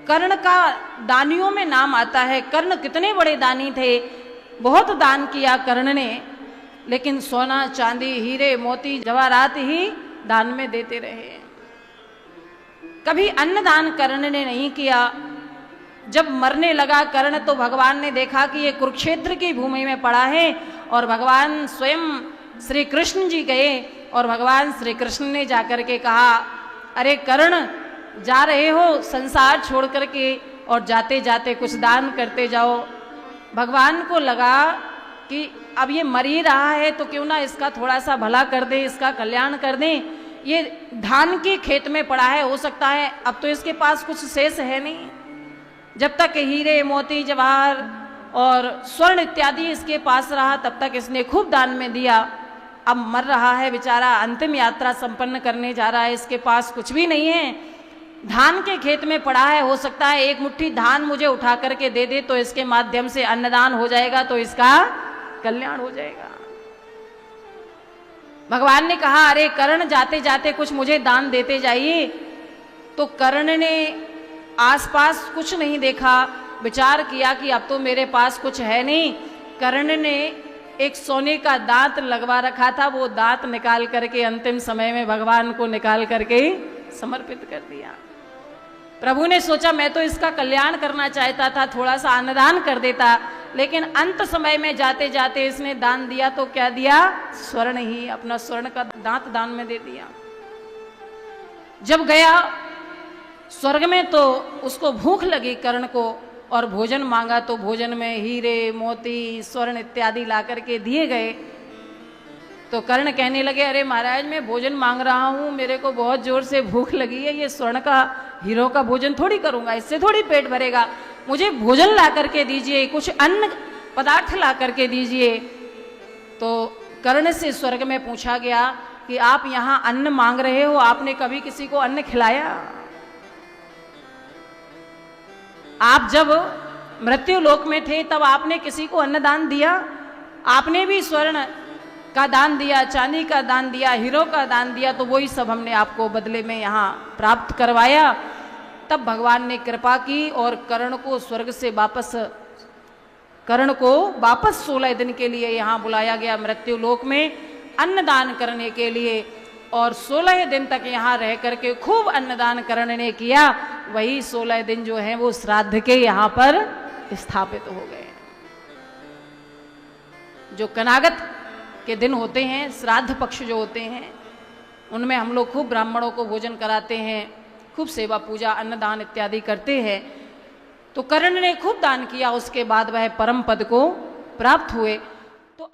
कर्ण का दानियों में नाम आता है। कर्ण कितने बड़े दानी थे, बहुत दान किया कर्ण ने, लेकिन सोना चांदी हीरे मोती जवाहरात ही दान में देते रहे। कभी अन्न दान कर्ण ने नहीं किया। जब मरने लगा कर्ण तो भगवान ने देखा कि ये कुरुक्षेत्र की भूमि में पड़ा है, और भगवान स्वयं श्री कृष्ण जी गए और भगवान श्री कृष्ण ने जाकर के कहा, अरे कर्ण जा रहे हो संसार छोड़ करके, और जाते जाते कुछ दान करते जाओ। भगवान को लगा कि अब ये मर ही रहा है तो क्यों ना इसका थोड़ा सा भला कर दे, इसका कल्याण कर दें। ये धान के खेत में पड़ा है, हो सकता है अब तो इसके पास कुछ शेष है नहीं। जब तक हीरे मोती जवाहर और स्वर्ण इत्यादि इसके पास रहा तब तक इसने खूब दान में दिया। अब मर रहा है बेचारा, अंतिम यात्रा संपन्न करने जा रहा है, इसके पास कुछ भी नहीं है, धान के खेत में पड़ा है। हो सकता है एक मुट्ठी धान मुझे उठा करके दे दे तो इसके माध्यम से अन्नदान हो जाएगा, तो इसका कल्याण हो जाएगा। भगवान ने कहा, अरे कर्ण जाते जाते कुछ मुझे दान देते जाइए। तो कर्ण ने आसपास कुछ नहीं देखा, विचार किया कि अब तो मेरे पास कुछ है नहीं। कर्ण ने एक सोने का दांत लगवा रखा था, वो दांत निकाल करके अंतिम समय में भगवान को निकाल करके समर्पित कर दिया। प्रभु ने सोचा मैं तो इसका कल्याण करना चाहता था, थोड़ा सा अन्नदान कर देता, लेकिन अंत समय में जाते जाते इसने दान दिया तो क्या दिया, स्वर्ण ही, अपना स्वर्ण का दांत दान में दे दिया। जब गया स्वर्ग में तो उसको भूख लगी कर्ण को, और भोजन मांगा तो भोजन में हीरे मोती स्वर्ण इत्यादि ला करके दिए गए। तो कर्ण कहने लगे, अरे महाराज मैं भोजन मांग रहा हूँ, मेरे को बहुत जोर से भूख लगी है, ये स्वर्ण का हीरो का भोजन थोड़ी करूंगा, इससे थोड़ी पेट भरेगा, मुझे भोजन ला करके दीजिए, कुछ अन्न पदार्थ ला करके दीजिए। तो कर्ण से स्वर्ग में पूछा गया कि आप यहाँ अन्न मांग रहे हो, आपने कभी किसी को अन्न खिलाया? आप जब मृत्यु लोक में थे तब आपने किसी को अन्नदान दिया? आपने भी स्वर्ण का दान दिया, चांदी का दान दिया, हीरो का दान दिया, तो वही सब हमने आपको बदले में यहाँ प्राप्त करवाया। तब भगवान ने कृपा की और कर्ण को स्वर्ग से वापस, कर्ण को वापस 16 दिन के लिए यहाँ बुलाया गया मृत्यु लोक में अन्नदान करने के लिए, और 16 दिन तक यहाँ रह करके खूब अन्नदान कर्ण ने किया। वही 16 दिन जो हैं वो श्राद्ध के यहाँ पर स्थापित हो गए। जो कनागत के दिन होते हैं, श्राद्ध पक्ष जो होते हैं, उनमें हम लोग खूब ब्राह्मणों को भोजन कराते हैं, खूब सेवा पूजा अन्नदान इत्यादि करते हैं। तो कर्ण ने खूब दान किया, उसके बाद वह परम पद को प्राप्त हुए।